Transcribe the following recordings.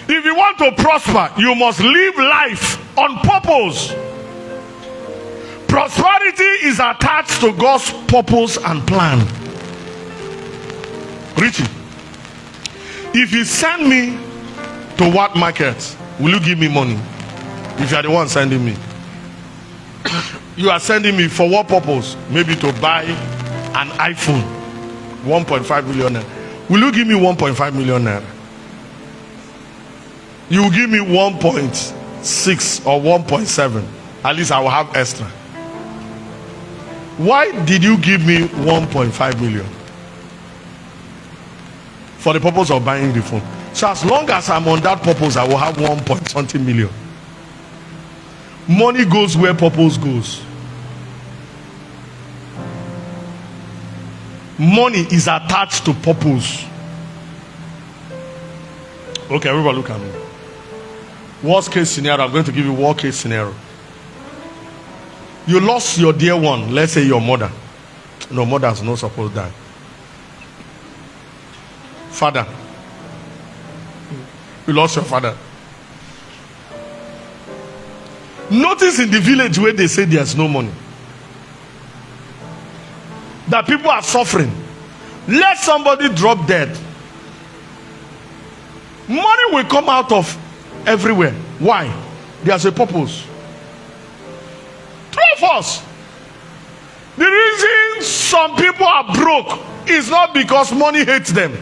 If you want to prosper, you must live life on purpose. Prosperity is attached to God's purpose and plan. Richie, if you send me to what market, will you give me money? If you are the one sending me. You are sending me for what purpose? Maybe to buy an iPhone, 1.5 million naira. Will you give me 1.5 million naira? You will give me 1.6 or 1.7. At least I will have extra. Why did you give me 1.5 million? For the purpose of buying the phone. So as long as I'm on that purpose, I will have 1.something million. Money goes where purpose goes. Money is attached to purpose. Okay, everybody look at me. Worst case scenario, I'm going to give you worst case scenario. You lost your dear one, let's say your mother. No, mother is not supposed to die. Father. You lost your father. Notice in the village where they say there's no money, that people are suffering. Let somebody drop dead. Money will come out of everywhere. Why? There's a purpose. True of us. The reason some people are broke is not because money hates them.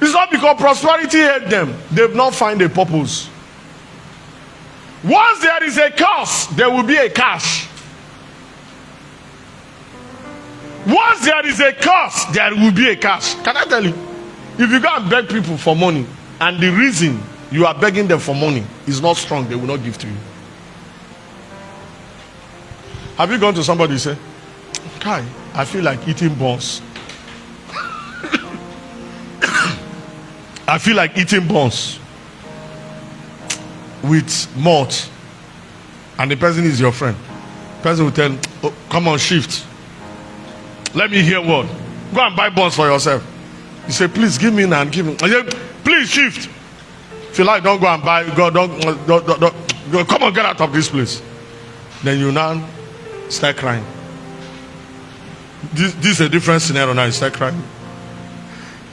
It's not because prosperity hates them. They've not found a purpose. Once there is a curse, there will be a cash. Once there is a curse, there will be a cash. Can I tell you? If you go and beg people for money, and the reason you are begging them for money is not strong, they will not give to you. Have you gone to somebody and say, Kai, I feel like eating buns. I feel like eating buns with malt, and the person is your friend. The person will tell, oh, come on, shift. Let me hear what. Go and buy buns for yourself. You say, please give me now and give me. I say, please shift. If you like, don't go and buy. Don't, come on, get out of this place. Then you now start crying. This is a different scenario now. You start crying.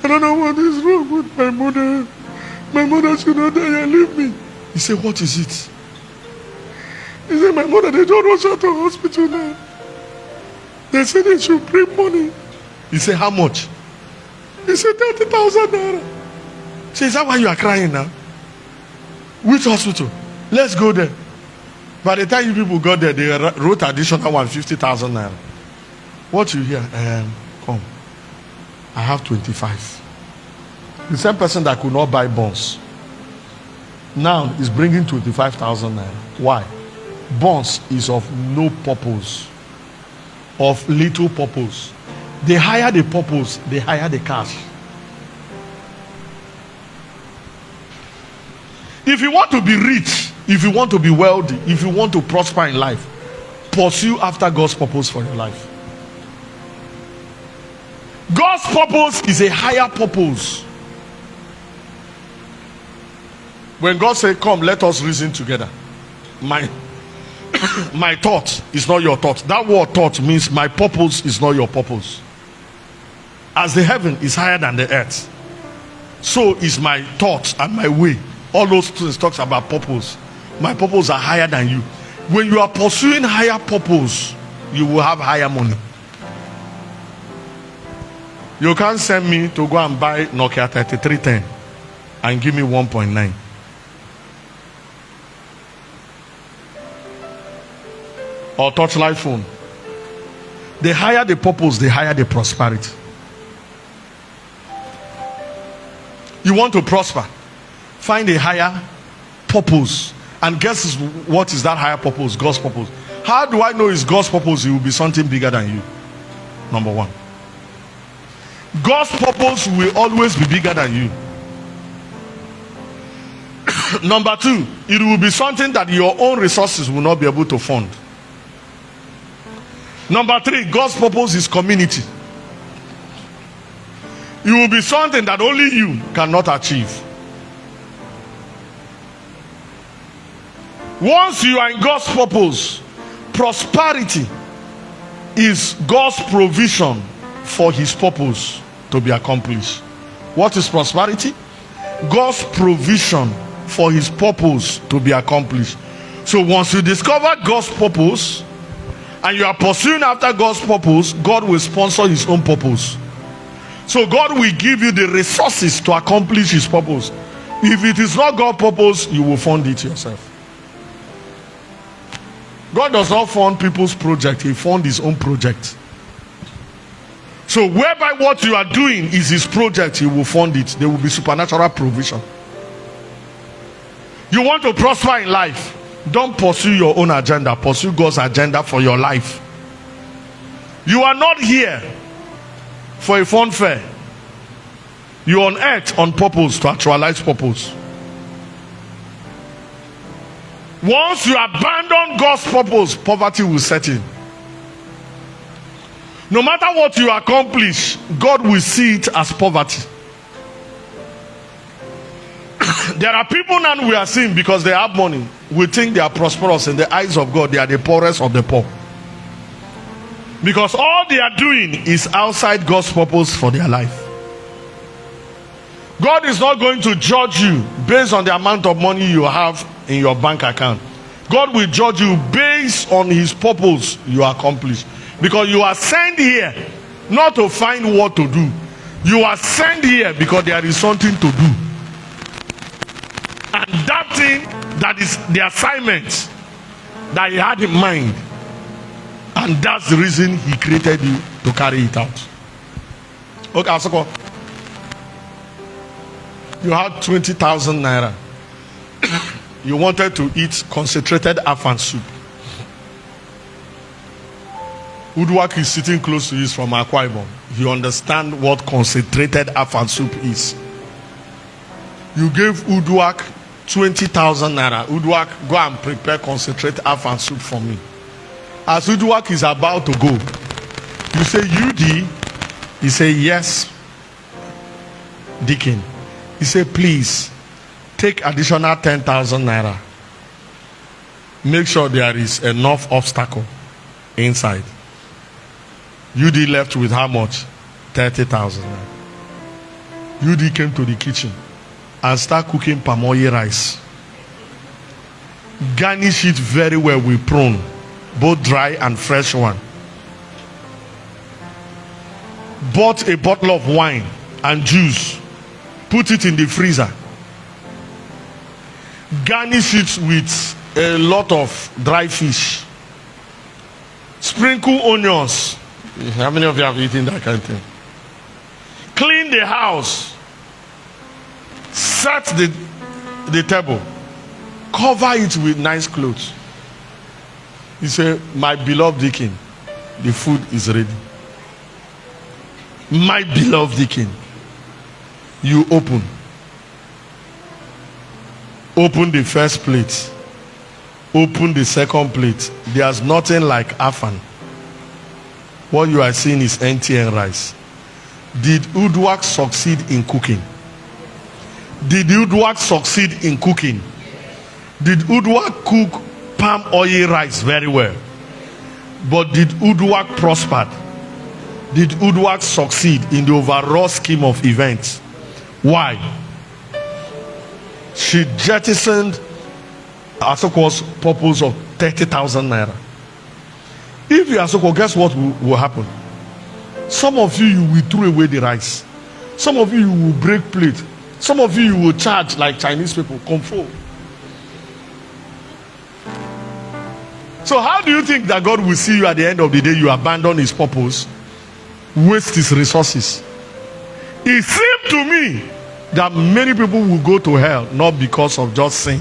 I don't know what is wrong with my mother. My mother should not die and leave me. He said, what is it? He said, my mother, they don't rush her to hospital now. They said they should bring money. He said, how much? He said, 30,000 naira. He said, is that why you are crying now? Which hospital? Let's go there. By the time you people got there, they wrote additional 150,000 naira. What you hear? Come. I have 25. The same person that could not buy bonds now is bringing 25,000 naira. Why? Bonds is of no purpose, of little purpose. They hire the purpose, they hire the cash. If you want to be rich, if you want to be wealthy, if you want to prosper in life, pursue after God's purpose for your life. God's purpose is a higher purpose. When God said, come, let us reason together. My thought is not your thought. That word thought means my purpose is not your purpose. As the heaven is higher than the earth, so is my thoughts and my way. All those things talks about purpose. My purpose are higher than you. When you are pursuing higher purpose, you will have higher money. You can't send me to go and buy Nokia 3310 and give me 1.9. Or touchlight phone. The higher the purpose, the higher the prosperity. You want to prosper, find a higher purpose. And guess what is that higher purpose? God's purpose. How do I know it's God's purpose? It will be something bigger than you. Number one. God's purpose will always be bigger than you. Number two, it will be something that your own resources will not be able to fund. Number three, God's purpose is community. It will be something that only you cannot achieve. Once you are in God's purpose, prosperity is God's provision for his purpose to be accomplished. What is prosperity? God's provision for his purpose to be accomplished. So once you discover God's purpose and you are pursuing after God's purpose, God will sponsor his own purpose. So God will give you the resources to accomplish his purpose. If it is not God's purpose, you will fund it yourself. God does not fund people's project, he funds his own project. So whereby what you are doing is his project, he will fund it. There will be supernatural provision. You want to prosper in life, don't pursue your own agenda, pursue God's agenda for your life. You are not here for a fun fair. You are on earth on purpose to actualize purpose. Once you abandon God's purpose, poverty will set in. No matter what you accomplish, God will see it as poverty. There are people now we are seeing because they have money. We think they are prosperous. In the eyes of God, they are the poorest of the poor. Because all they are doing is outside God's purpose for their life. God is not going to judge you based on the amount of money you have in your bank account. God will judge you based on his purpose you accomplish. Because you are sent here not to find what to do. You are sent here because there is something to do. And that thing, that is the assignment that he had in mind. And that's the reason he created you to carry it out. Okay, Asoko. You had 20,000 naira. You wanted to eat concentrated afan soup. Udwak is sitting close to you from Akwa Ibom. You understand what concentrated afan soup is. You gave Udwak 20,000 naira. Udwak, go and prepare concentrated afan soup for me. As Udwak is about to go, you say, UD. He say, yes, Deacon. He said, please take additional 10,000 naira. Make sure there is enough obstacle inside. UD left with how much? 30,000 naira. UD came to the kitchen and started cooking palm oil rice. Garnish it very well with prawn, both dry and fresh one. Bought a bottle of wine and juice. Put it in the freezer. Garnish it with a lot of dry fish. Sprinkle onions. How many of you have eaten that kind of thing? Clean the house. Set the table. Cover it with nice clothes. He said, my beloved Deacon, the food is ready. My beloved Deacon. You open the first plate, open the second plate. There's nothing like afan. What you are seeing is NTN rice. Did Udwak succeed in cooking? Did Udwak succeed in cooking? Did Udwak cook palm oil rice very well? But did Udwak prosper? Did Udwak succeed in the overall scheme of events? Why? She jettisoned Asoko's purpose of 30,000 naira. If you Asoko, guess what will happen? Some of you will throw away the rice. Some of you will break plate. Some of you will charge like Chinese people. Comfort. So how do you think that God will see you at the end of the day? You abandon his purpose, waste his resources. It seemed to me that many people will go to hell not because of just sin,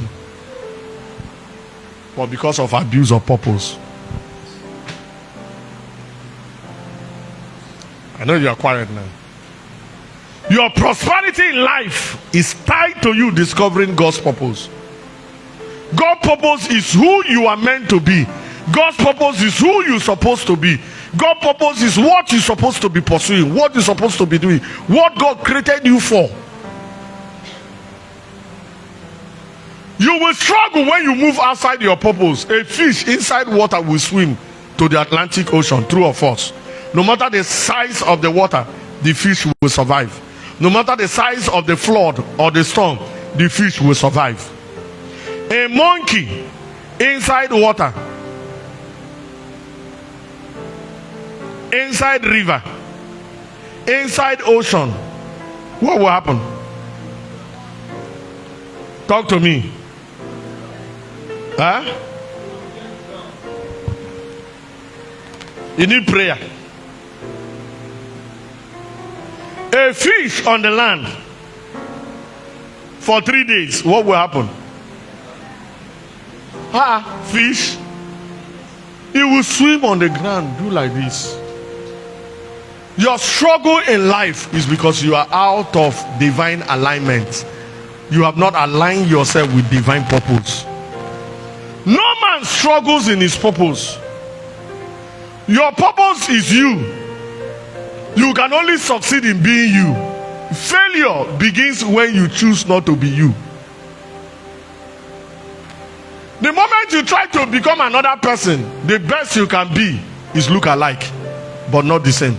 but because of abuse of purpose. I know you are quiet now. Your prosperity in life is tied to you discovering God's purpose. God's purpose is who you are meant to be. God's purpose is who you're supposed to be. God's purpose is what you're supposed to be pursuing, what you're supposed to be doing, what God created you for. You will struggle when you move outside your purpose. A fish inside water will swim to the Atlantic Ocean, true or false. No matter the size of the water, the fish will survive. No matter the size of the flood or the storm, the fish will survive. A monkey inside water, inside river, inside ocean, what will happen? Talk to me. Huh? You need prayer. A fish on the land for 3 days, what will happen? Fish, it will swim on the ground, do like this. Your struggle in life is because you are out of divine alignment. You have not aligned yourself with divine purpose. No man struggles in his purpose. Your purpose is you. You can only succeed in being you. Failure begins when you choose not to be you. The moment you try to become another person, the best you can be is look alike, but not the same.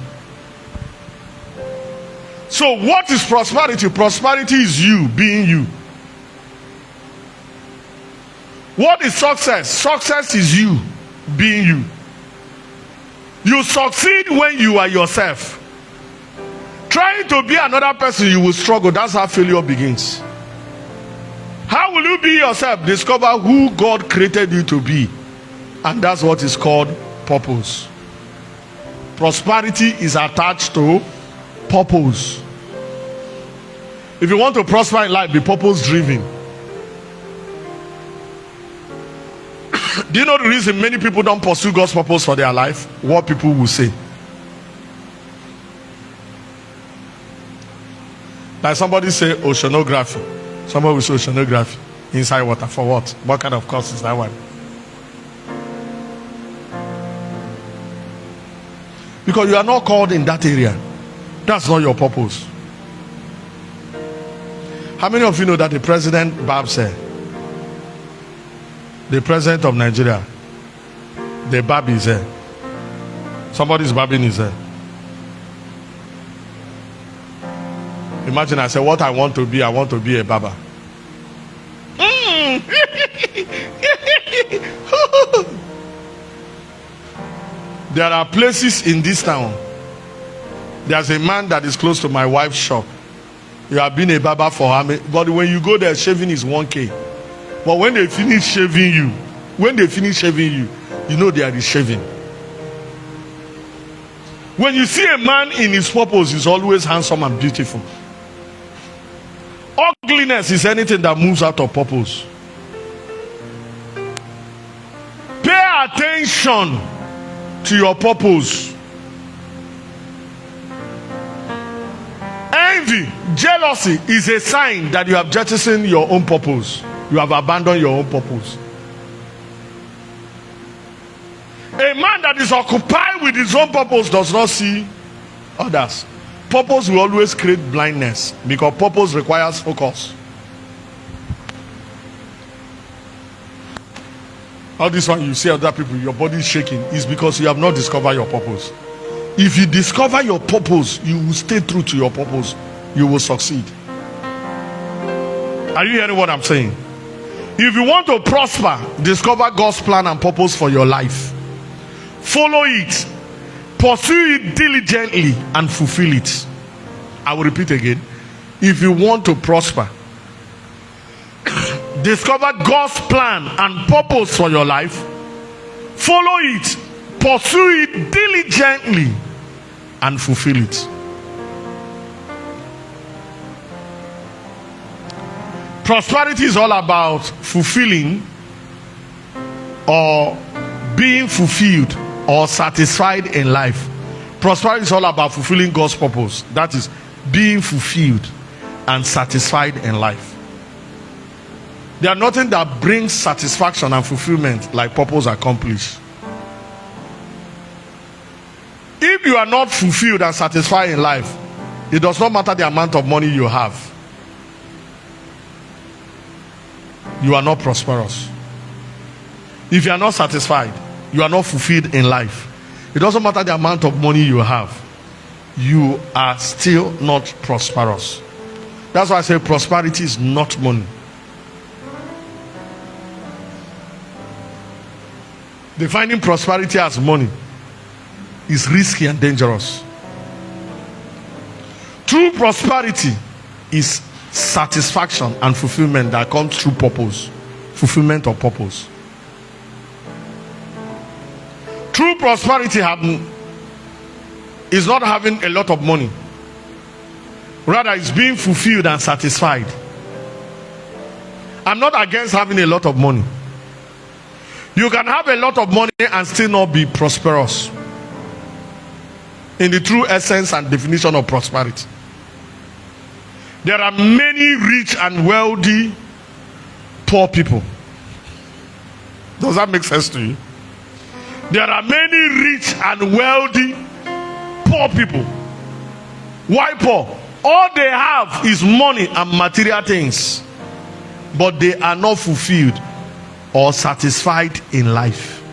So what is prosperity? Prosperity is you being you. What is success? Success is you being you. You succeed when you are yourself. Trying to be another person, you will struggle. That's how failure begins. How will you be yourself? Discover who God created you to be. And that's what is called purpose. Prosperity is attached to purpose. If you want to prosper in life, be purpose driven. Do you know the reason many people don't pursue God's purpose for their life? What people will say. Like somebody say oceanography. Somebody will say oceanography inside water. For what? What kind of course is that one? Because you are not called in that area. That's not your purpose. How many of you know that the president Bab said, the president of Nigeria, the Bab is there. Somebody's babbing is there. Imagine I say, what I want to be a Baba. There are places in this town. There's a man that is close to my wife's shop. You have been a Baba for her, but when you go there, shaving is 1K. But when they finish shaving you, you know they are shaving. When you see a man in his purpose, he's always handsome and beautiful. Ugliness is anything that moves out of purpose. Pay attention to your purpose. Envy, jealousy is a sign that you have jettisoned your own purpose. You have abandoned your own purpose. A man that is occupied with his own purpose does not see others. Purpose will always create blindness because purpose requires focus. All this one you see other people, your body is shaking, is because you have not discovered your purpose. If you discover your purpose, you will stay true to your purpose. You will succeed. Are you hearing what I'm saying? If you want to prosper, discover God's plan and purpose for your life. Follow it. Pursue it diligently and fulfill it. I will repeat again. If you want to prosper, discover God's plan and purpose for your life. Follow it. Pursue it diligently and fulfill it. Prosperity is all about fulfilling or being fulfilled or satisfied in life. Prosperity is all about fulfilling God's purpose. That is being fulfilled and satisfied in life. There are nothing that brings satisfaction and fulfillment like purpose accomplished. If you are not fulfilled and satisfied in life, it does not matter the amount of money you have. you are not prosperous. If you are not satisfied, you are not fulfilled in life. It doesn't matter the amount of money you have, you are still not prosperous. That's why I say prosperity is not money. Defining prosperity as money is risky and dangerous. True prosperity is satisfaction and fulfillment that comes through purpose. Fulfillment of purpose. True prosperity is not having a lot of money. Rather, it's being fulfilled and satisfied. I'm not against having a lot of money. You can have a lot of money and still not be prosperous. In the true essence and definition of prosperity. There are many rich and wealthy poor people. Does that make sense to you? There are many rich and wealthy poor people. Why poor? All they have is money and material things, but they are not fulfilled or satisfied in life.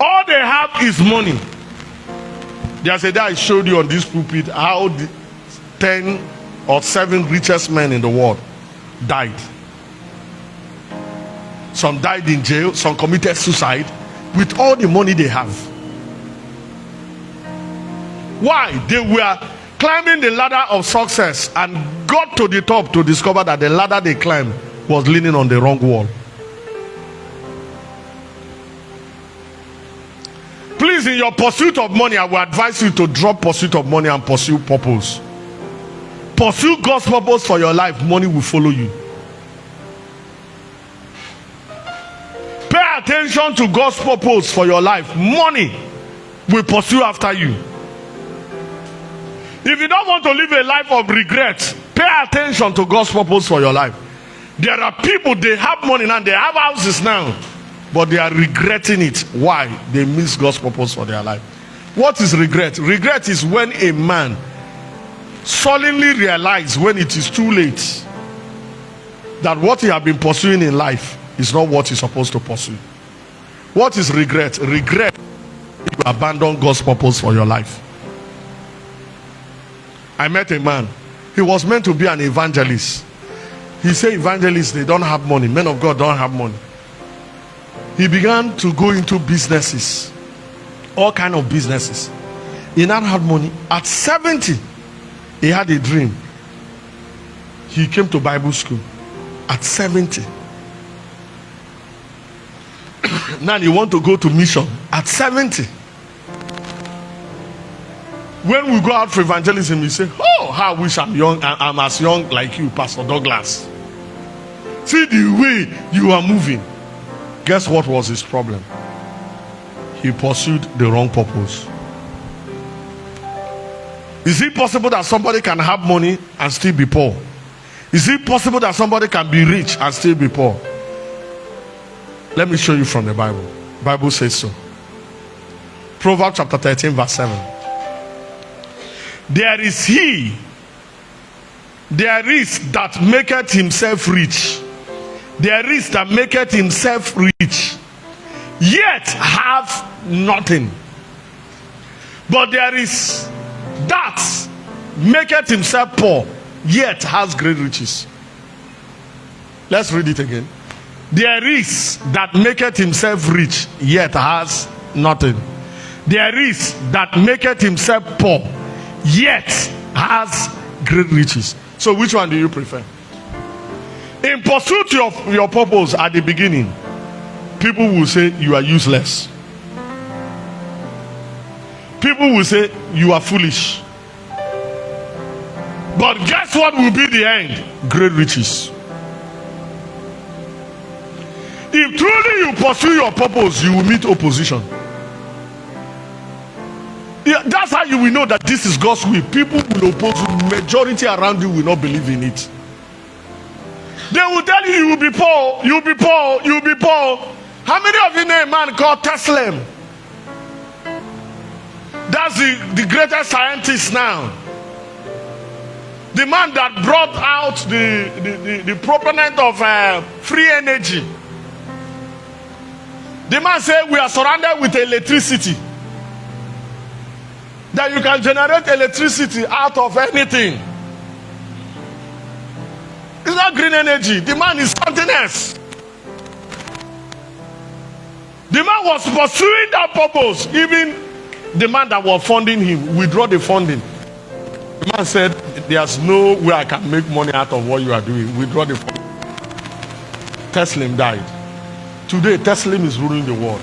All they have is money. There's a day I showed you on this pulpit how the 10 or 7 richest men in the world died. Some died in jail, some committed suicide with all the money they have. Why? They were climbing the ladder of success and got to the top to discover that the ladder they climbed was leaning on the wrong wall. Please, in your pursuit of money, I will advise you to drop pursuit of money and pursue purpose. Pursue God's purpose for your life. Money will follow you. Pay attention to God's purpose for your life. Money will pursue after you. If you don't want to live a life of regret, pay attention to God's purpose for your life. There are people, they have money now, they have houses now, but they are regretting it. Why? They miss God's purpose for their life. What is regret? Regret is when a man suddenly realizes, when it is too late, that what he has been pursuing in life is not what he's supposed to pursue. What is regret? Regret is you abandon God's purpose for your life. I met a man. He was meant to be an evangelist. He said evangelists, they don't have money. Men of God don't have money. He began to go into businesses. All kind of businesses. He now had money. At 70, he had a dream. He came to Bible school. At 70. Now he want to go to mission. At 70. When we go out for evangelism, we say, oh, how I wish I'm young. I'm as young like you, Pastor Douglas. See the way you are moving. Guess what was his problem? He pursued the wrong purpose. Is it possible that somebody can have money and still be poor? Is it possible that somebody can be rich and still be poor? Let me show you from the Bible. The Bible says so. Proverbs chapter 13 verse 7. There is that maketh himself rich. There is that maketh himself rich, yet have nothing. But there is that maketh himself poor, yet has great riches. Let's read it again. There is that maketh himself rich, yet has nothing. There is that maketh himself poor, yet has great riches. So which one do you prefer? In pursuit of your purpose at the beginning, people will say you are useless. People will say you are foolish. But guess what will be the end? Great riches. If truly you pursue your purpose, you will meet opposition. Yeah, that's how you will know that this is God's will. People will oppose you. Majority around you will not believe in it. They will tell you, you will be poor, you will be poor, you will be poor. How many of you know a man called Tesla? That's the greatest scientist now. The The man that brought out the proponent of free energy. The man said we are surrounded with electricity. That you can generate electricity out of anything. It's not green energy. The man is something else. The man was pursuing that purpose. Even the man that was funding him withdraw the funding. The man said, there's no way I can make money out of what you are doing. Withdraw the funding. Tesla died. Today, Tesla is ruling the world.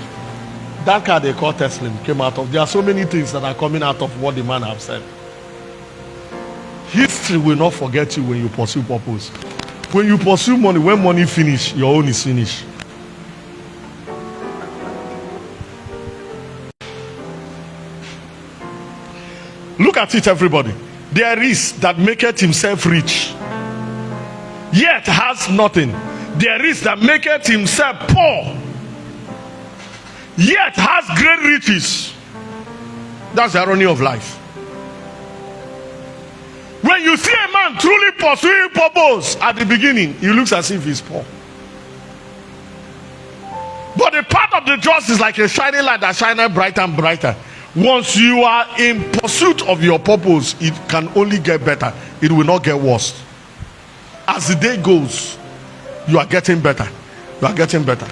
That car they call Tesla came out of. There are so many things that are coming out of what the man have said. History will not forget you when you pursue purpose. When you pursue money, when money finish, your own is finished. Look at it, everybody. There is that maketh himself rich, yet has nothing. There is that maketh himself poor, yet has great riches. That's the irony of life. When you see a man truly pursuing purpose, at the beginning, he looks as if he's poor. But the path of the just is like a shining light that shines brighter and brighter. Once you are in pursuit of your purpose, it can only get better. It will not get worse. As the day goes, you are getting better. You are getting better.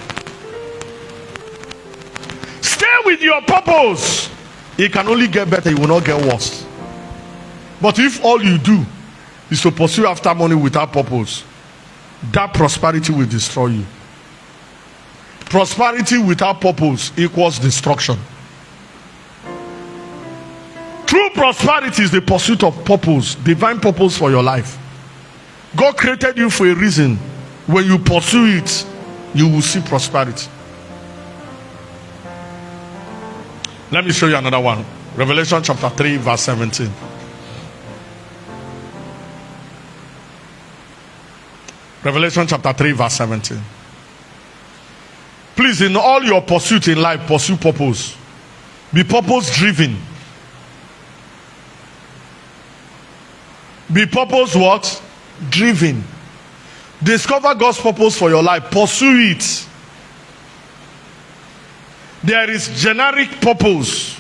Stay with your purpose. It can only get better. It will not get worse. But if all you do is to pursue after money without purpose, that prosperity will destroy you. Prosperity without purpose equals destruction. True prosperity is the pursuit of purpose, divine purpose for your life. God created you for a reason. When you pursue it, you will see prosperity. Let me show you another one. Revelation chapter 3 verse 17. Revelation chapter 3 verse 17. Please, in all your pursuit in life, pursue purpose. Be purpose driven. Be purpose what? Driven. Discover God's purpose for your life. Pursue it. There is generic purpose,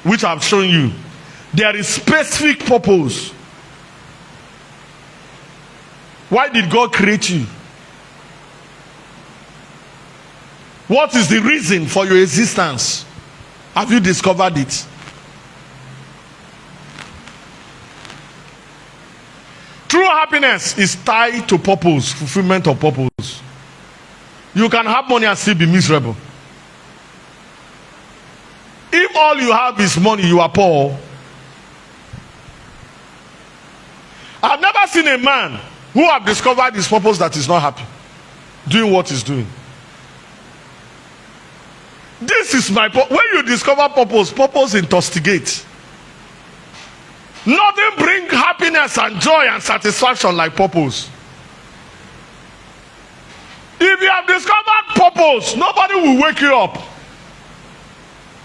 which I've shown you. There is specific purpose. Why did God create you? What is the reason for your existence? Have you discovered it? True happiness is tied to purpose, fulfillment of purpose. You can have money and still be miserable. If all you have is money, you are poor. I've never seen a man who have discovered his purpose that is not happy doing what he's doing. This is my purpose. When you discover purpose, purpose intoxicates. Nothing brings happiness and joy and satisfaction like purpose. If you have discovered purpose, nobody will wake you up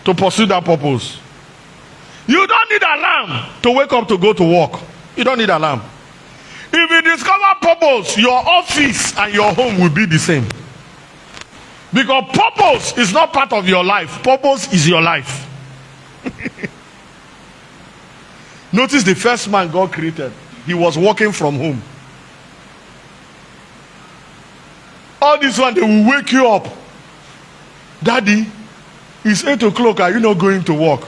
to pursue that purpose. You don't need alarm to wake up to go to work. You don't need alarm. If you discover purpose, your office and your home will be the same. Because purpose is not part of your life. Purpose is your life. Notice the first man God created. He was working from home. All this one, they will wake you up. Daddy, it's 8 o'clock. Are you not going to work?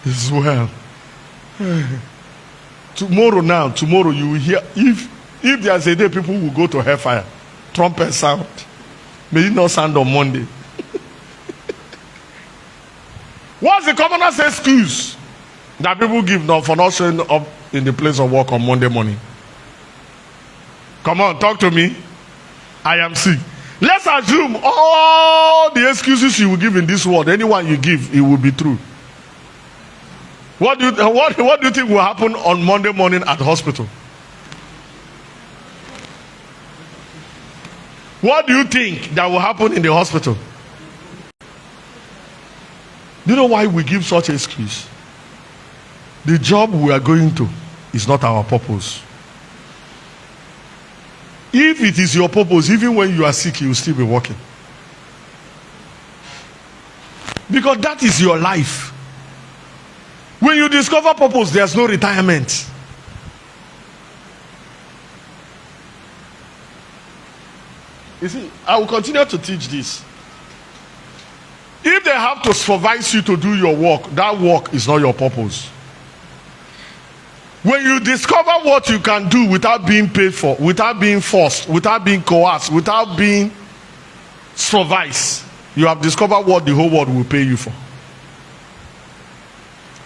It's well. Tomorrow you will hear. If there's a day people will go to hellfire, trumpet sound. May it not sound on Monday. What's the commonest excuse that people give now for not showing up in the place of work on Monday morning? Come on, talk to me. I am sick. Let's assume all the excuses you will give in this world, anyone you give, it will be true. What do you think will happen on Monday morning at the hospital? What do you think that will happen in the hospital? Do you know why we give such excuse? The job we are going to is not our purpose. If it is your purpose, even when you are sick, you will still be working. Because that is your life. When you discover purpose, there's no retirement. You see, I will continue to teach this. If they have to supervise you to do your work, that work is not your purpose. When you discover what you can do without being paid for, without being forced, without being coerced, without being supervised, you have discovered what the whole world will pay you for.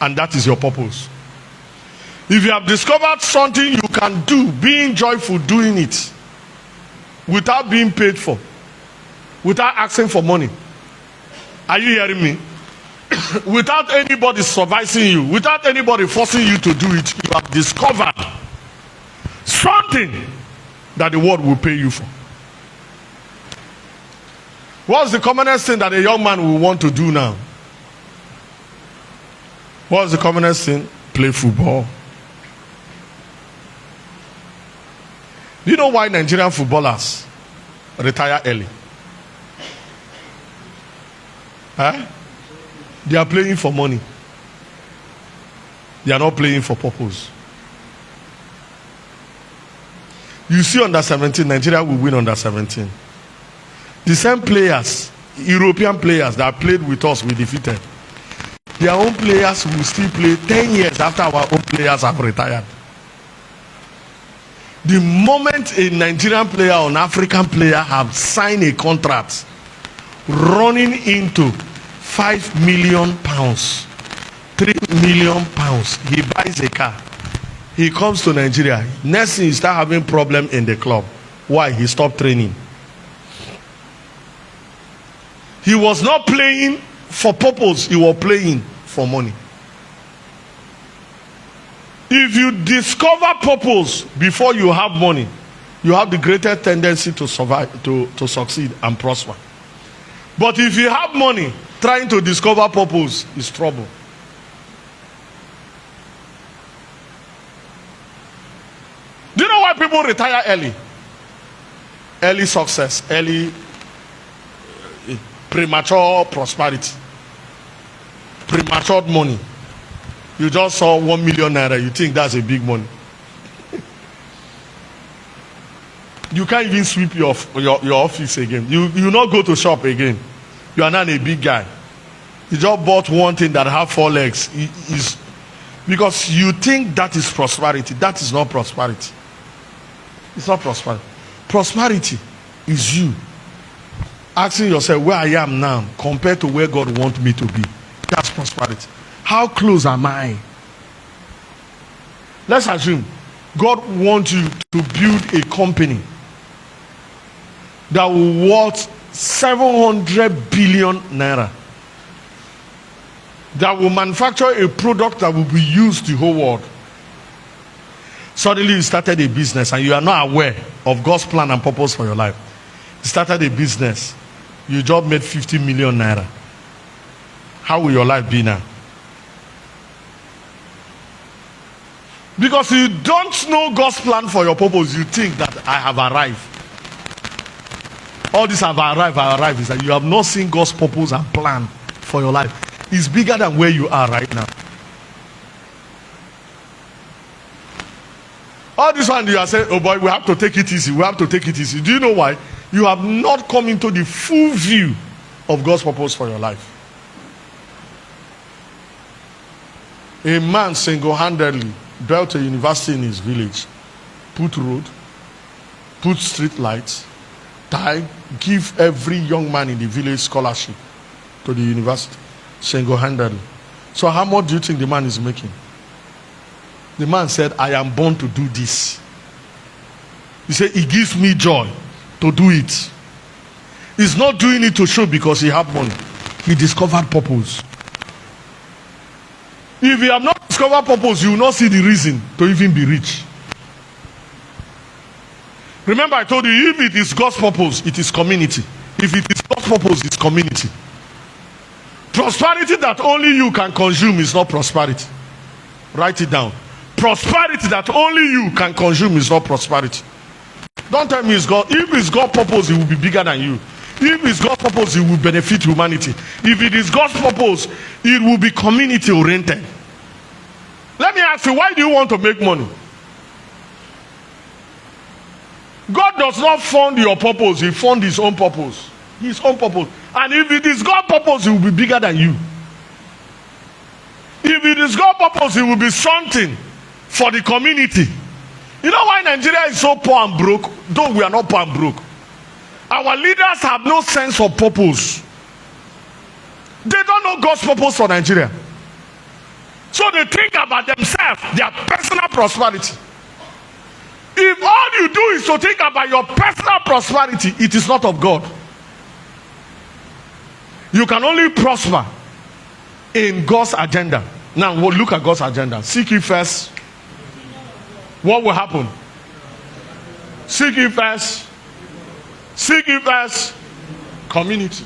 And that is your purpose. If you have discovered something you can do, being joyful doing it, without being paid for, without asking for money, are you hearing me? Without anybody supervising you, without anybody forcing you to do it, you have discovered something that the world will pay you for. What's the commonest thing that a young man will want to do now? What's the commonest thing? Play football. Do you know why Nigerian footballers retire early? Huh? They are playing for money. They are not playing for purpose. You see under 17, Nigeria will win under 17. The same players, European players that played with us, we defeated. Their own players will still play 10 years after our own players have retired. The moment a Nigerian player or an African player have signed a contract running into £5 million, £3 million, he buys a car. He comes to Nigeria. Next thing, he start having problem in the club. Why? He stopped training. He was not playing for purpose. He was playing for money. If you discover purpose before you have money, you have the greatest tendency to survive, to succeed and prosper. But if you have money, trying to discover purpose is trouble. Do you know why people retire early? Early success, early premature prosperity, premature money. You just saw 1 million naira, you think that's a big money. You can't even sweep your office again. You not go to shop again. You are not a big guy. You just bought one thing that have 4 legs. Because you think that is prosperity. That is not prosperity. It's not prosperity. Prosperity is you asking yourself where I am now compared to where God wants me to be. That's prosperity. How close am I? Let's assume God wants you to build a company that will worth 700 billion naira. That will manufacture a product that will be used the whole world. Suddenly you started a business and you are not aware of God's plan and purpose for your life. You started a business. You just made 50 million naira. How will your life be now? Because you don't know God's plan for your purpose, you think that I have arrived. All this have arrived is that you have not seen God's purpose and plan for your life. It's bigger than where you are right now. All this one you are saying, oh boy, we have to take it easy. We have to take it easy. Do you know why? You have not come into the full view of God's purpose for your life. A man single-handedly built a university in his village, put road, put street lights, give every young man in the village scholarship to the university, single-handedly. So how much do you think the man is making? The man said, I am born to do this. He said, it gives me joy to do it. He's not doing it to show because he have money. He discovered purpose. If you have not discovered purpose, you will not see the reason to even be rich. Remember, I told you, if it is God's purpose, it is community. If it is God's purpose, it's community. Prosperity that only you can consume is not prosperity. Write it down. Prosperity that only you can consume is not prosperity. Don't tell me it's God. If it's God's purpose, it will be bigger than you. If it's God's purpose, it will benefit humanity. If it is God's purpose, it will be community oriented. Let me ask you, why do you want to make money? God does not fund your purpose, he funds his own purpose. His own purpose. And if it is God's purpose, it will be bigger than you. If it is God's purpose, it will be something for the community. You know why Nigeria is so poor and broke? Though we are not poor and broke. Our leaders have no sense of purpose. They don't know God's purpose for Nigeria. So they think about themselves, their personal prosperity. If all you do is to think about your personal prosperity, it is not of God. You can only prosper in God's agenda. Now we'll look at God's agenda. Seek ye first. What will happen? Seek ye first. Seek ye first. Community.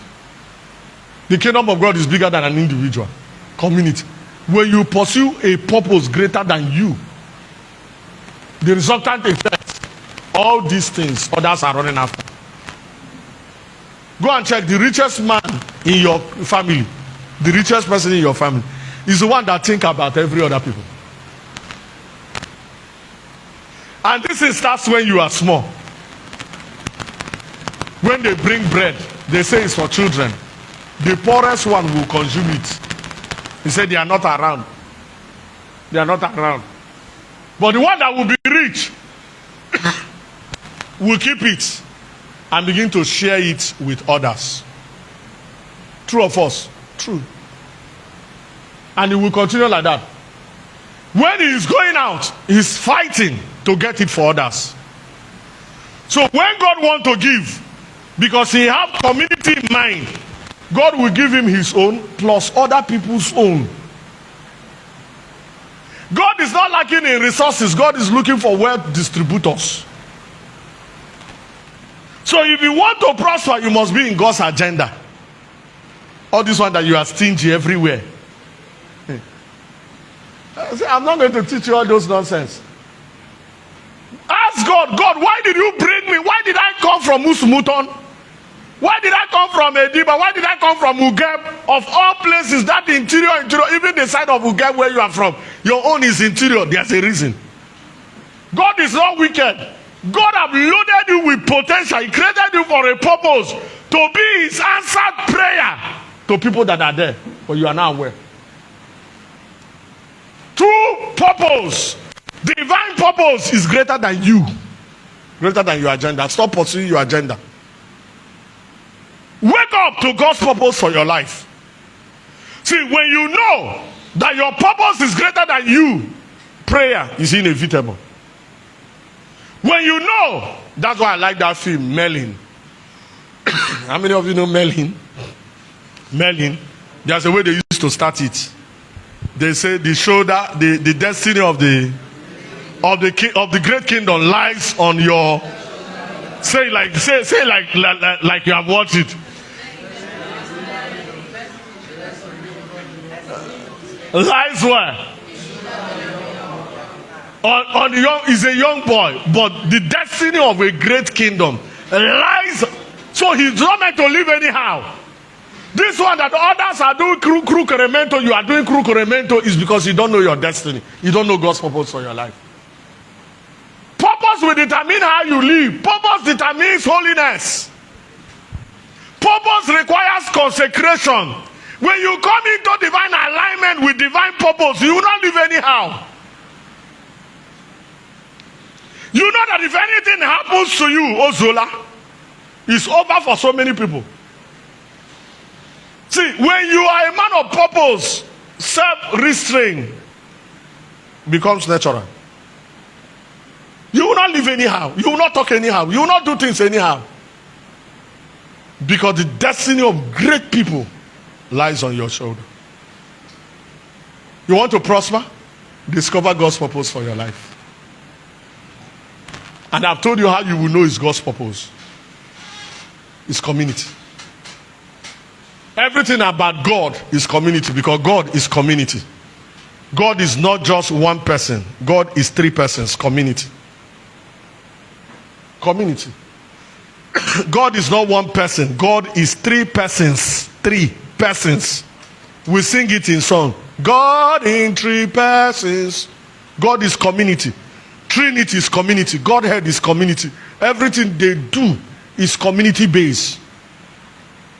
The kingdom of God is bigger than an individual. Community. When you pursue a purpose greater than you, the resultant effect, all these things others are running after. Go and check the richest man in your family. The richest person in your family is the one that thinks about every other people. And this starts when you are small. When they bring bread, they say it's for children. The poorest one will consume it. He said they are not around. They are not around. But the one that will be rich will keep it and begin to share it with others. True or false? True. And he will continue like that. When he is going out, he's fighting to get it for others. So when God wants to give, because he has community in mind, God will give him his own plus other people's own. God is not lacking in resources. God is looking for wealth distributors. So if you want to prosper, you must be in God's agenda. All this one that you are stingy everywhere. I'm not going to teach you all those nonsense. Ask God, God, why did you bring me? Why did I come from Usmuton? Why did I come from Ediba? Why did I come from Ugeb? Of all places, that interior, even the side of Ugeb where you are from, your own is interior. There's a reason. God is not wicked. God has loaded you with potential. He created you for a purpose, to be his answered prayer to people that are there. But you are not aware. True purpose, divine purpose is greater than you. Greater than your agenda. Stop pursuing your agenda. Wake up to God's purpose for your life. See, when you know that your purpose is greater than you, prayer is inevitable. When you know, that's why I like that film, Merlin. How many of you know Merlin? Merlin, there's a way they used to start it. They say the shoulder, the destiny of the great kingdom lies on your. Say like you have watched it. Lies where? On the young is a young boy, but the destiny of a great kingdom lies. So he's not meant to live anyhow. This one that others are doing crucoremento, you are doing crucoremento is because you don't know your destiny. You don't know God's purpose for your life. Purpose will determine how you live. Purpose determines holiness. Purpose requires consecration. When you come into divine alignment with divine purpose, you will not live anyhow. You know that if anything happens to you, Ozola, it's over for so many people. See, when you are a man of purpose, self-restraint becomes natural. You will not live anyhow. You will not talk anyhow. You will not do things anyhow. Because the destiny of great people lies on your shoulder. You want to prosper? Discover God's purpose for your life. And I've told you how you will know it's God's purpose. It's community. Everything about God is community, because God is community. God is not just one person. God is three persons. Community. Community. God is not one person. God is three persons. Three persons. We sing it in song. God in three persons. God is community. Trinity is community. Godhead is community. Everything they do is community based.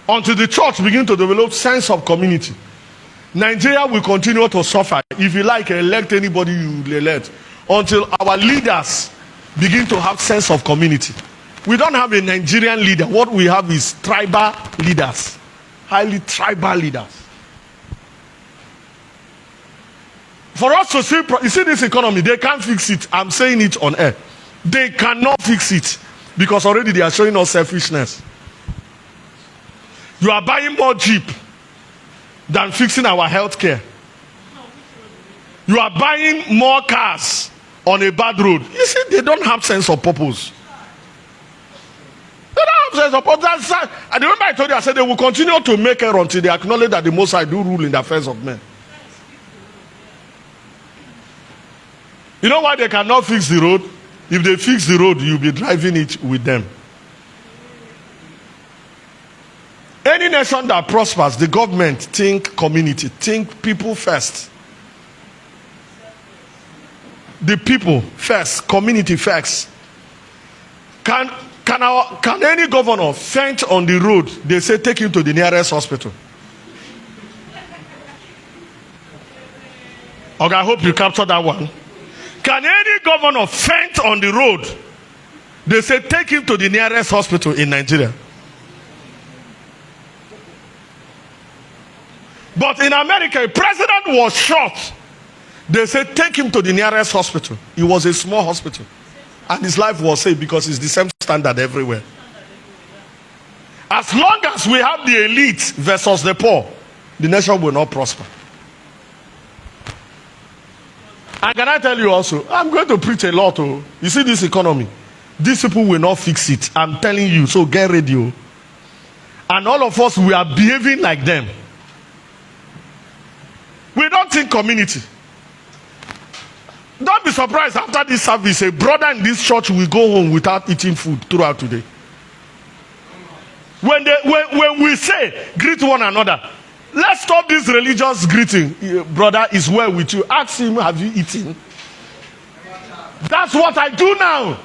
Until the church begin to develop sense of community, Nigeria will continue to suffer. If you like, elect anybody you elect, until our leaders begin to have sense of community. We don't have a Nigerian leader. What we have is tribal leaders, highly tribal leaders. For us to see, you see this economy, they can't fix it. I'm saying it on air. They cannot fix it because already they are showing us selfishness. You are buying more Jeep than fixing our health care. You are buying more cars on a bad road. You see, they don't have sense of purpose. They don't have sense of purpose. I remember I told you, I said they will continue to make error until they acknowledge that the Most High do rule in the affairs of men. You know why they cannot fix the road? If they fix the road, you'll be driving it with them. Any nation that prospers, the government think community, think people first. The people first, community first. Can any governor faint on the road? They say take him to the nearest hospital. Okay, I hope you captured that one. Can any governor faint on the road? They say take him to the nearest hospital in Nigeria. But in America, a president was shot. They said take him to the nearest hospital. It was a small hospital. And his life was saved because it's the same standard everywhere. As long as we have the elite versus the poor, the nation will not prosper. And can I tell you also, I'm going to preach a lot. Oh. You see this economy? These people will not fix it. I'm telling you, so get ready. Oh. And all of us, we are behaving like them. We don't think community. Don't be surprised after this service, a brother in this church will go home without eating food throughout today. When we say greet one another, let's stop this religious greeting. Brother is well with you. Ask him, have you eaten? That's what I do now.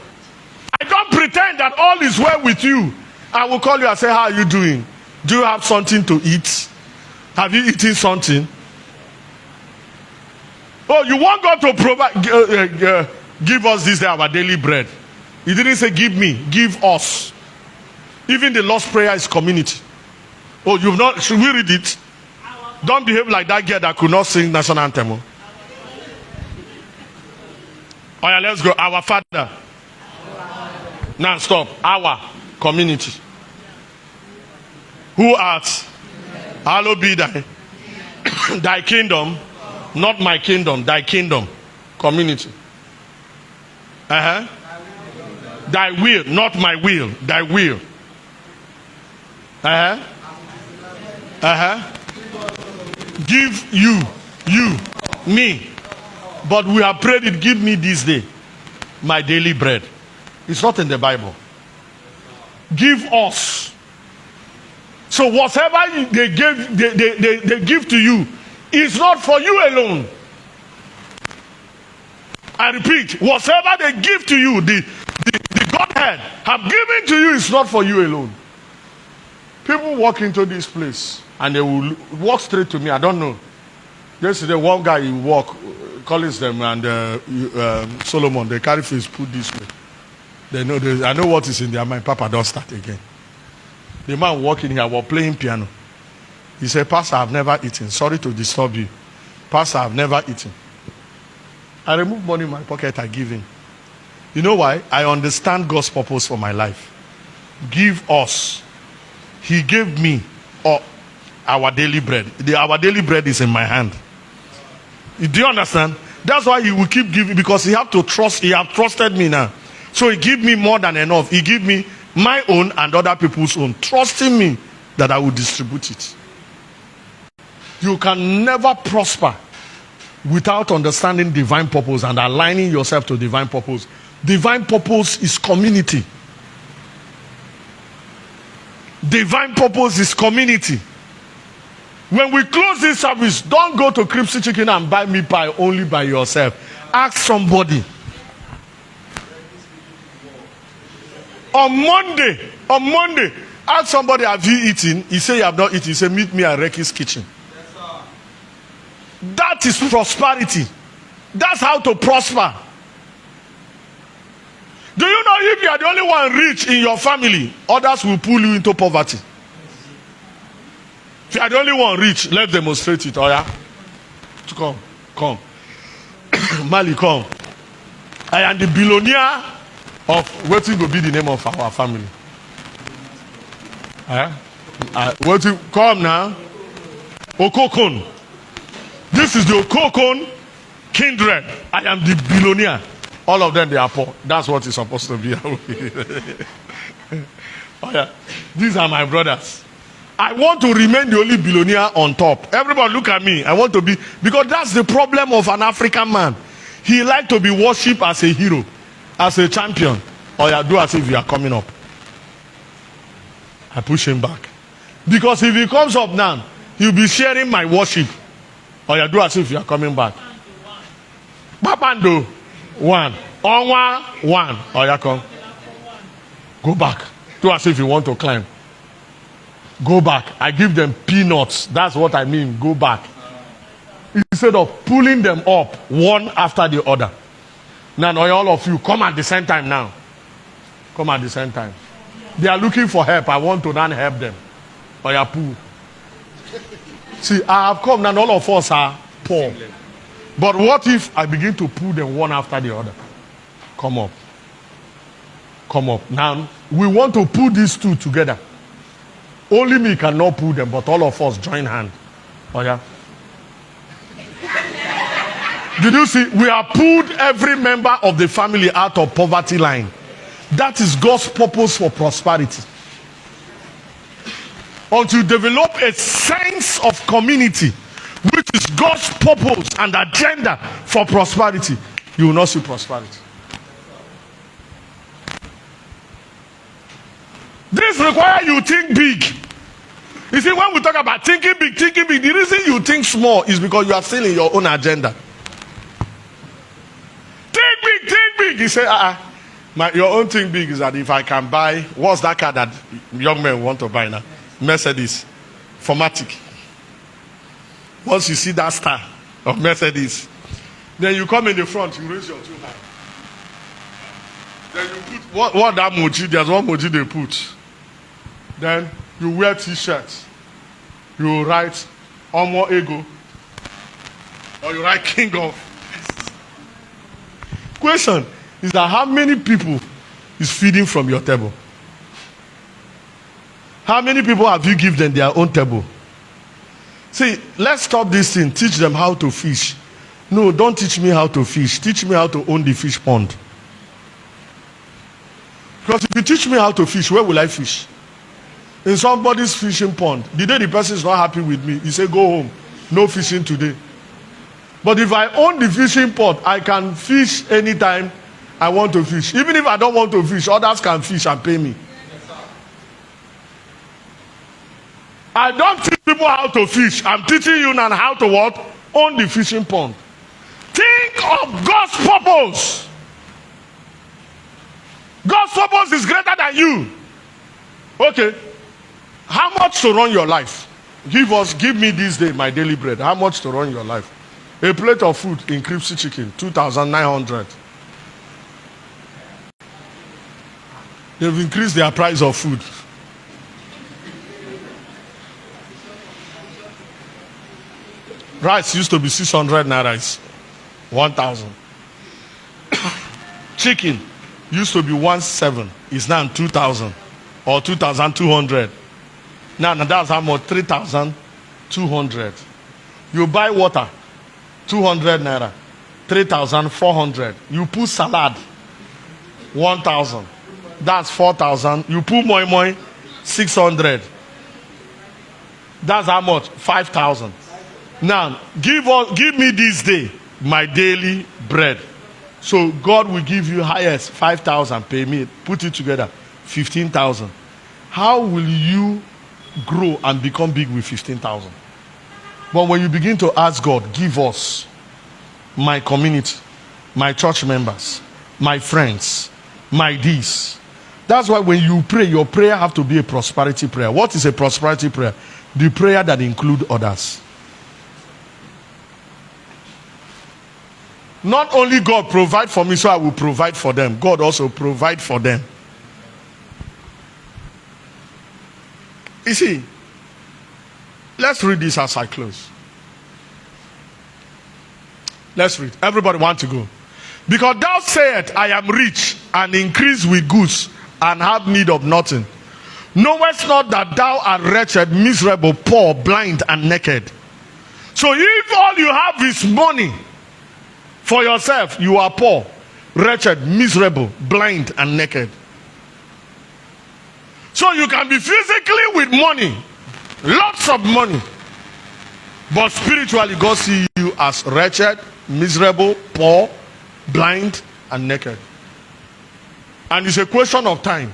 I don't pretend that all is well with you. I will call you and say, how are you doing? Do you have something to eat? Have you eaten something? Oh, you want God to provide, give us this day our daily bread. He didn't say give me, give us. Even the Lord's Prayer is community. Oh, you've not, should we read it? Don't behave like that girl that could not sing national anthem. Oh yeah, let's go. Our Father. Now stop. Our community. Who art? Hallowed be thy kingdom. Not my kingdom, thy kingdom. Community. Thy will, not my will, thy will. Give you, me. But we have prayed it, give me this day my daily bread. It's not in the Bible. Give us. So whatever they give to you, it's not for you alone. I repeat, whatever they give to you, the Godhead have given to you is not for you alone. People walk into this place and they will walk straight to me. I don't know. Yesterday, one guy he walk, calls them and Solomon, they carry face put this way. They know. I know what is in their mind. Papa, don't start again. The man walking here was playing piano. He said, Pastor, I've never eaten. Sorry to disturb you. Pastor, I've never eaten. I remove money in my pocket, I give him. You know why? I understand God's purpose for my life. Give us. He gave me our daily bread. Our daily bread is in my hand. Do you understand? That's why he will keep giving, because he have to trust. He have trusted me now. So he give me more than enough. He give me my own and other people's own, trusting me that I will distribute it. You can never prosper without understanding divine purpose and aligning yourself to divine purpose. Divine purpose is community. Divine purpose is community. When we close this service, don't go to Crispy Chicken and buy meat pie only by yourself. Ask somebody. On Monday, ask somebody, have you eaten? He say you have not eaten. He say, meet me at Reki's kitchen. That is prosperity. That's how to prosper. Do you know if you are the only one rich in your family, others will pull you into poverty? If you are the only one rich, let's demonstrate it. Oh yeah? Come. Mali, come. I am the billionaire of what will be the name of our family. Come now. Okokon. This is the Okokon kindred. I am the billionaire. All of them, they are poor. That's what it's supposed to be. Oh yeah. These are my brothers. I want to remain the only billionaire on top. Everybody look at me. I want to be, because that's the problem of an African man. He like to be worshipped as a hero, as a champion. Or you do as if you are coming up. I push him back. Because if he comes up now, he'll be sharing my worship. Or you do as if you are coming back. Papando, one. Onwa, one. Or you come. Go back. Do as if you want to climb. Go back. I give them peanuts. That's what I mean. Go back. Instead of pulling them up one after the other. Now all of you come at the same time now. Come at the same time. They are looking for help. I want to now help them. Or you pull. See, I have come now. All of us are poor. But what if I begin to pull them one after the other? Come up. Come up. Now we want to pull these two together. Only me cannot pull them, but all of us join hand. Oh yeah. Did you see? We have pulled every member of the family out of poverty line. That is God's purpose for prosperity. Until you develop a sense of community, which is God's purpose and agenda for prosperity, you will not see prosperity. This requires you think big. You see, when we talk about thinking big, the reason you think small is because you are still in your own agenda. Think big. You say, your own thing big is that if I can buy, what's that car that young men want to buy now? Mercedes, Formatic. Once you see that star of Mercedes, then you come in the front, you raise your two hands. Then you put what that mochi, there's one mochi they put. Then you wear t-shirts. You write Omo Ego. Or you write King of. Question is that how many people is feeding from your table? How many people have you given them their own table? See, let's stop this thing. Teach them how to fish. No, don't teach me how to fish. Teach me how to own the fish pond. Because if you teach me how to fish, where will I fish? In somebody's fishing pond. The day the person is not happy with me, he say, go home. No fishing today. But if I own the fishing pond, I can fish anytime I want to fish. Even if I don't want to fish, others can fish and pay me. I don't teach people how to fish. I'm teaching you now how to what? Own the fishing pond. Think of God's purpose. God's purpose is greater than you. Okay. How much to run your life? Give me this day my daily bread. How much to run your life? A plate of food in Crispy Chicken, 2,900. They've increased their price of food. Rice used to be 600 naira, 1,000. Chicken used to be 1,700. It's now 2,000 or 2,200. Now that's how much? 3,200. You buy water, 200 naira, 3,400. You put salad, 1,000. That's 4,000. You put moi moi, 600. That's how much? 5,000. Now, give me this day my daily bread. So God will give you highest 5,000, pay me, put it together, 15,000. How will you grow and become big with 15,000? But when you begin to ask God, give us my community, my church members, my friends, my this. That's why when you pray, your prayer have to be a prosperity prayer. What is a prosperity prayer? The prayer that includes others. Not only God provide for me, so I will provide for them. God also provide for them. You see, let's read this as I close. Let's read. Everybody want to go. Because thou sayest, I am rich and increase with goods and have need of nothing. Knowest not that thou art wretched, miserable, poor, blind, and naked. So if all you have is money for yourself, you are poor, wretched, miserable, blind, and naked. So you can be physically with money, lots of money, but spiritually God sees you as wretched, miserable, poor, blind, and naked. And it's a question of time.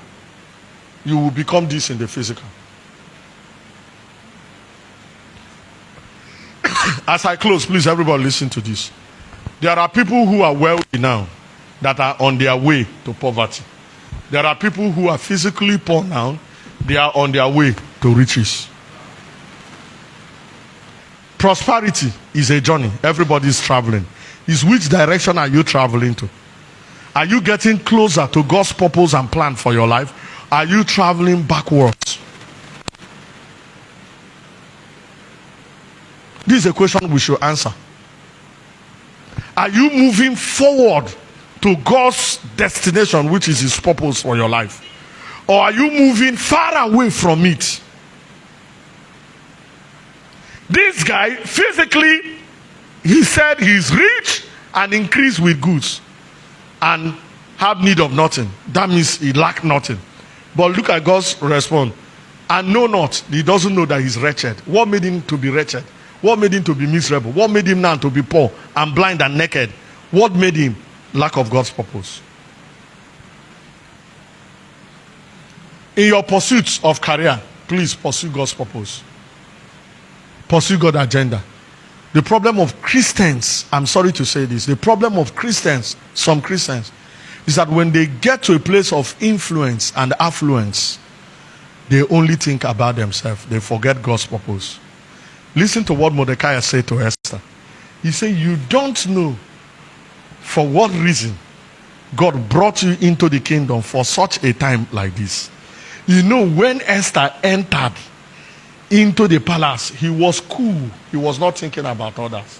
You will become this in the physical. As I close, please everybody listen to this. There are people who are wealthy now that are on their way to poverty. There are people who are physically poor now. They are on their way to riches. Prosperity is a journey. Everybody is traveling. Is which direction are you traveling to? Are you getting closer to God's purpose and plan for your life? Are you traveling backwards? This is a question we should answer. Are you moving forward to God's destination, which is his purpose for your life? Or are you moving far away from it? This guy, physically, he said he's rich and increased with goods and have need of nothing. That means he lacked nothing. But look at God's response. And know not, he doesn't know that he's wretched. What made him to be wretched? What made him to be miserable? What made him now to be poor and blind and naked? What made him? Lack of God's purpose. In your pursuits of career, please pursue God's purpose. Pursue God's agenda. The problem of Christians, I'm sorry to say this, the problem of Christians, some Christians, is that when they get to a place of influence and affluence, they only think about themselves. They forget God's purpose. Listen to what Mordecai said to Esther. He said, you don't know for what reason God brought you into the kingdom for such a time like this. You know, when Esther entered into the palace, he was cool. He was not thinking about others.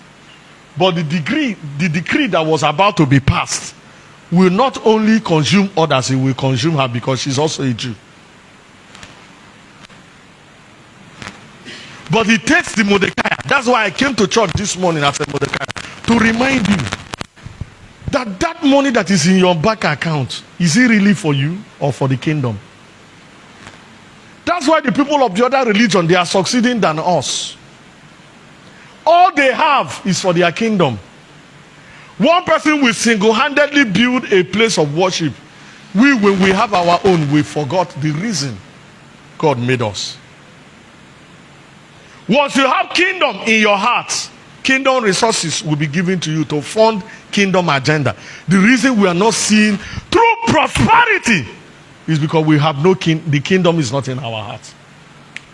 But the decree that was about to be passed will not only consume others, it will consume her because she's also a Jew. But he takes the Mordecai. That's why I came to church this morning as a Mordecai, to remind you that that money that is in your bank account, is it really for you or for the kingdom? That's why the people of the other religion, they are succeeding than us. All they have is for their kingdom. One person will single-handedly build a place of worship. When we have our own, we forgot the reason God made us. Once you have kingdom in your heart, kingdom resources will be given to you to fund kingdom agenda. The reason we are not seeing true prosperity is because we have no king. The kingdom is not in our heart.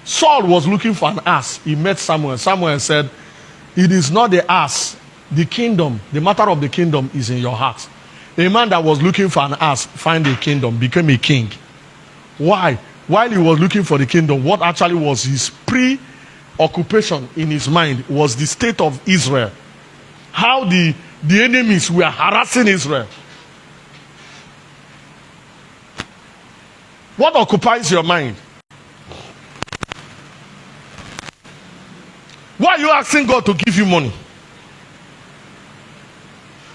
Saul was looking for an ass. He met Samuel. Samuel said, it is not the ass. The kingdom, the matter of the kingdom is in your heart. A man that was looking for an ass, find a kingdom, became a king. Why? While he was looking for the kingdom, what actually was his preoccupation in his mind was the state of Israel. How the enemies were harassing Israel. What occupies your mind? Why are you asking God to give you money?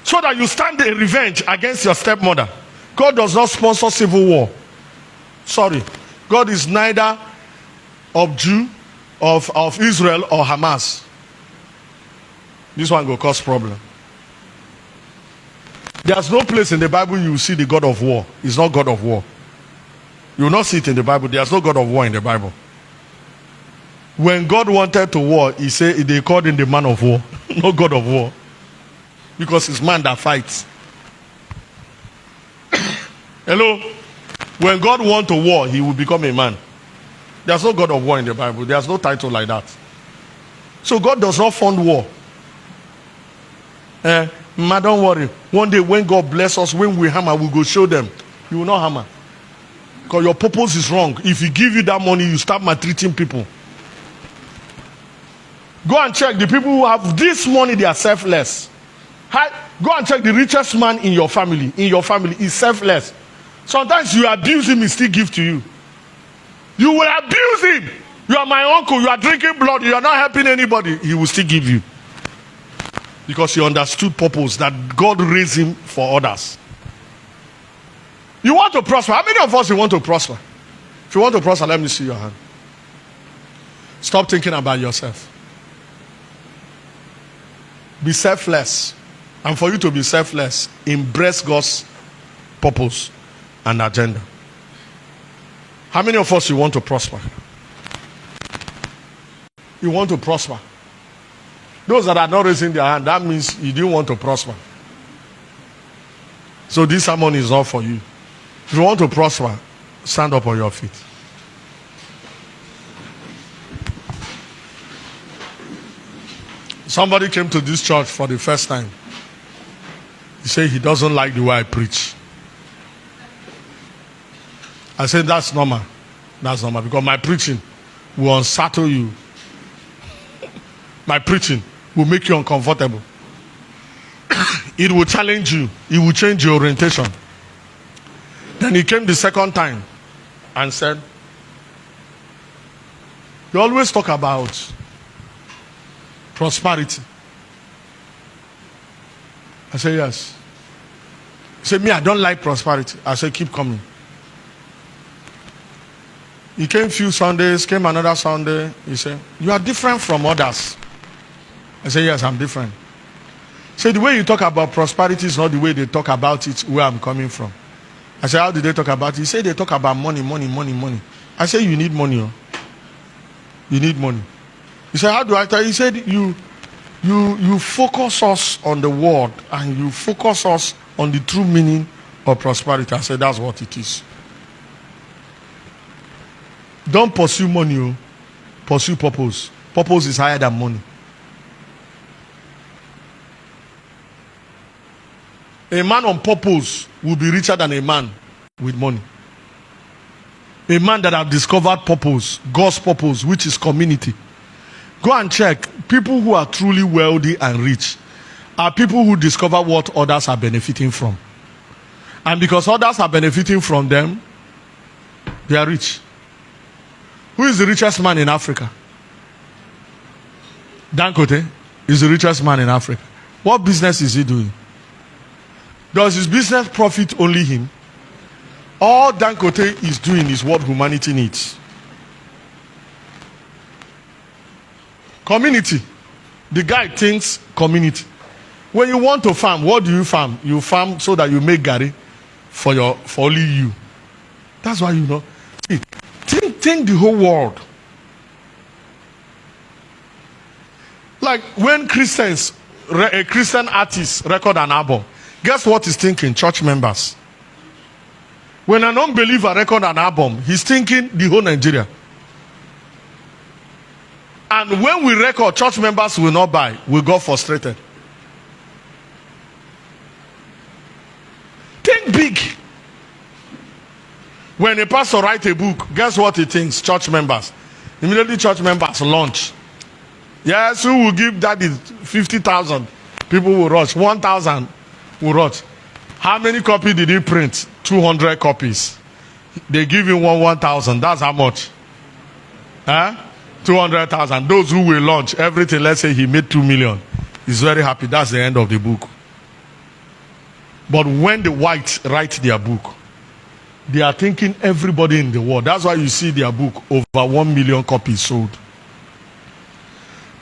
So that you stand a revenge against your stepmother. God does not sponsor civil war. Sorry. God is neither of Jew, of Israel or Hamas. This one will cause problem. There's no place in the Bible you will see the God of war. It's not God of war. You will not see it in the Bible. There's no God of war in the Bible. When God wanted to war, he said they called him the man of war, no God of war. Because it's man that fights. Hello? When God wants to war, he will become a man. There's no God of war in the Bible. There's no title like that. So God does not fund war. Ma, don't worry. One day when God bless us, when we hammer, we go show them. You will not hammer. Because your purpose is wrong. If he give you that money, you start maltreating people. Go and check the people who have this money, they are selfless. Go and check the richest man in your family. In your family, is selfless. Sometimes you abuse him, he still give to you. You will abuse him. You are my uncle, you are drinking blood, you are not helping anybody. He will still give you. Because he understood purpose, that God raised him for others. You want to prosper. How many of us you want to prosper? If you want to prosper, let me see your hand. Stop thinking about yourself. Be selfless. And for you to be selfless, embrace God's purpose and agenda. How many of us you want to prosper? You want to prosper. Those that are not raising their hand, that means you didn't want to prosper. So this sermon is not for you. If you want to prosper, stand up on your feet. Somebody came to this church for the first time. He said he doesn't like the way I preach. I said that's normal. That's normal because my preaching will unsettle you. My preaching will make you uncomfortable. It will challenge you. It will change your orientation. Then he came the second time and said, you always talk about prosperity. I said, yes. He said, me, I don't like prosperity. I said, keep coming. He came a few Sundays, came another Sunday. He said, you are different from others. I said, yes, I'm different. He said, the way you talk about prosperity is not the way they talk about it where I'm coming from. I said, how did they talk about it? He said, they talk about money, money, money, money. I said, you need money. Oh. You need money. He said, how do I tell you? He said, you focus us on the word and you focus us on the true meaning of prosperity. I said, that's what it is. Don't pursue money. Oh. Pursue purpose. Purpose is higher than money. A man on purpose will be richer than a man with money. A man that have discovered purpose, God's purpose, which is community. Go and check. People who are truly wealthy and rich are people who discover what others are benefiting from. And because others are benefiting from them, they are rich. Who is the richest man in Africa? Dangote is the richest man in Africa. What business is he doing? Does his business profit only him? All Dangote is doing is what humanity needs. Community. The guy thinks community. When you want to farm, what do you farm? You farm so that you make garri for only you. That's why you know. See, think the whole world. Like when Christians, a Christian artist record an album, guess what he's thinking? Church members. When an unbeliever record an album, he's thinking the whole Nigeria. And when we record, church members will not buy. We got frustrated. Think big. When a pastor writes a book, guess what he thinks? Church members. Immediately church members launch. Yes, who will give that is 50,000? People will rush. 1,000 will rush. How many copies did he print? 200 copies. They give him 1,000. That's how much? Huh? 200,000. Those who will launch everything, let's say he made 2 million. He's very happy. That's the end of the book. But when the whites write their book, they are thinking everybody in the world. That's why you see their book over 1 million copies sold.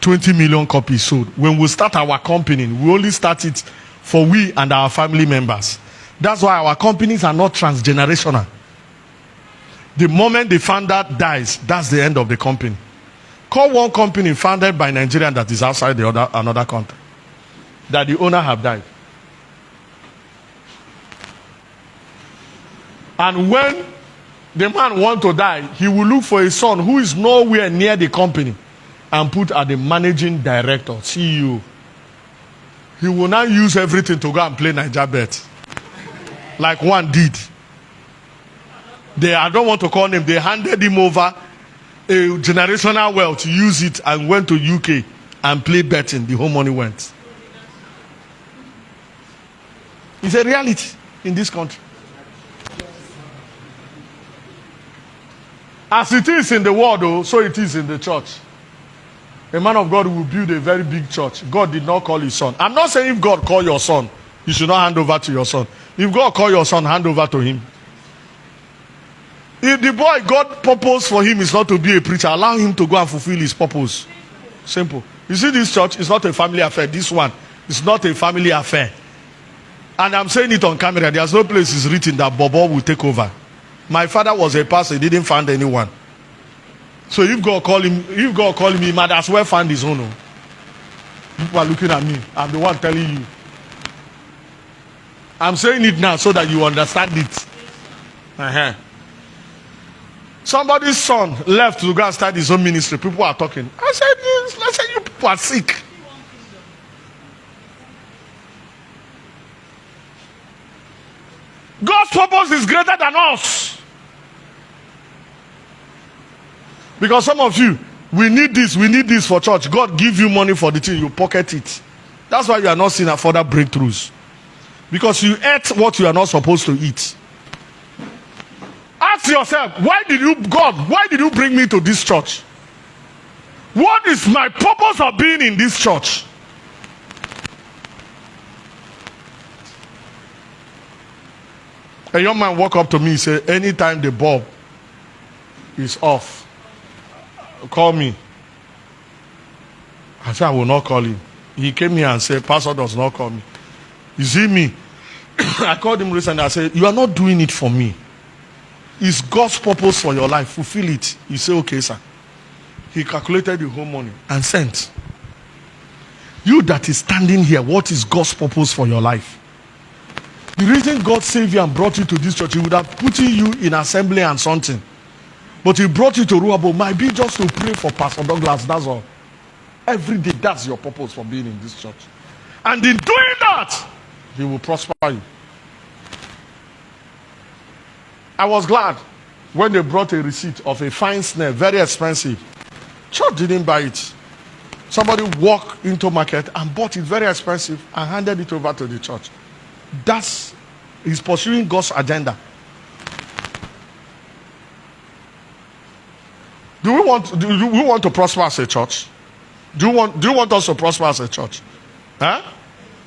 20 million copies sold. When we start our company, we only start it for we and our family members. That's why our companies are not transgenerational. The moment the founder dies, that's the end of the company. Call one company founded by Nigerian that is outside another country, that the owner have died. And when the man want to die, he will look for a son who is nowhere near the company and put at the managing director, CEO. He will now use everything to go and play Niger Bet, like one did. I don't want to call him. They handed him over a generational wealth to use it and went to UK and play betting. The whole money went. It's a reality in this country. As it is in the world, though, so it is in the church. A man of God will build a very big church. God did not call his son. I'm not saying if God call your son, you should not hand over to your son. If God call your son, hand over to him. If the boy, God purpose for him is not to be a preacher, allow him to go and fulfill his purpose. Simple. You see, this church is not a family affair. This one is not a family affair. And I'm saying it on camera. There's no place is written that Bobo will take over. My father was a pastor. He didn't find anyone. So if God call him, he might as well find his own. People are looking at me. I'm the one telling you. I'm saying it now so that you understand it. Somebody's son left to go and start his own ministry. People are talking. I said, you people are sick. God's purpose is greater than us. Because some of you, we need this for church. God give you money for the thing, you pocket it. That's why you are not seeing further breakthroughs. Because you ate what you are not supposed to eat. Ask yourself, why did you bring me to this church? What is my purpose of being in this church? A young man walked up to me and said, anytime the bulb is off, call me. I said, I will not call him. He came here and said, Pastor does not call me. You see me? I called him recently. I said, you are not doing it for me. It's God's purpose for your life. Fulfill it. He said, okay, sir. He calculated the whole money and sent. You that is standing here, what is God's purpose for your life? The reason God saved you and brought you to this church, He would have put you in assembly and something. But He brought you to Ruabo, might be just to pray for Pastor Douglas, that's all. Every day, that's your purpose for being in this church. And in doing that, He will prosper you. I was glad when they brought a receipt of a fine snare, very expensive. Church didn't buy it. Somebody walked into market and bought it very expensive and handed it over to the church. He's pursuing God's agenda. Do we want to prosper as a church? Do you want us to prosper as a church? Huh?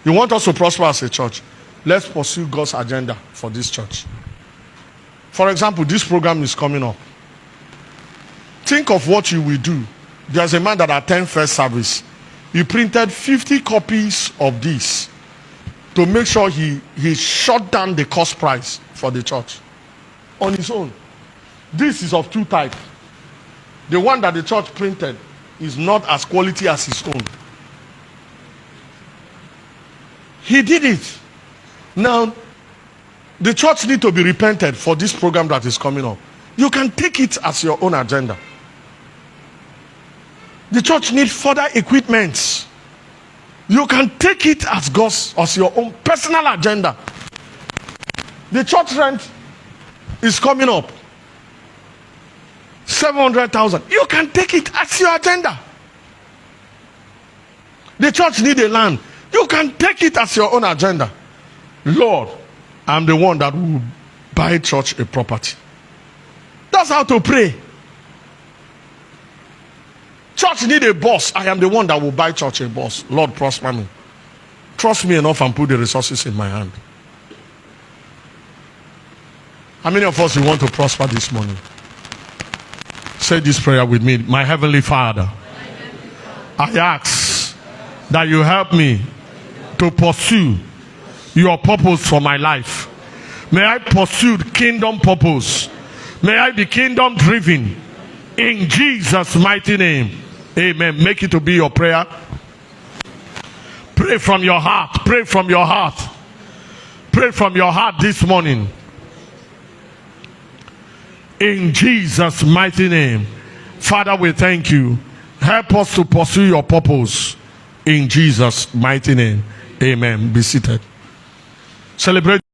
You want us to prosper as a church? Let's pursue God's agenda for this church. For example, this program is coming up. Think of what you will do. There's a man that attended first service. He printed 50 copies of this to make sure he shut down the cost price for the church on his own. This is of two types. The one that the church printed is not as quality as his own. He did it. Now, the church need to be repented for this program that is coming up. You can take it as your own agenda. The church needs further equipment. You can take it as your own personal agenda. The church rent is coming up. 700,000. You can take it as your agenda. The church needs a land. You can take it as your own agenda. Lord, I'm the one that will buy church a property. That's how to pray. Church need a boss. I am the one that will buy church a boss. Lord, prosper me. Trust me enough and put the resources in my hand. How many of us you want to prosper this morning? Say this prayer with me. My Heavenly Father, I ask that you help me to pursue your purpose for my life. May I pursue kingdom purpose. May I be kingdom driven. In Jesus' mighty name. Amen. Make it to be your prayer. Pray from your heart. Pray from your heart. Pray from your heart this morning. In Jesus' mighty name. Father, we thank you. Help us to pursue your purpose. In Jesus' mighty name. Amen. Be seated. Celebrate.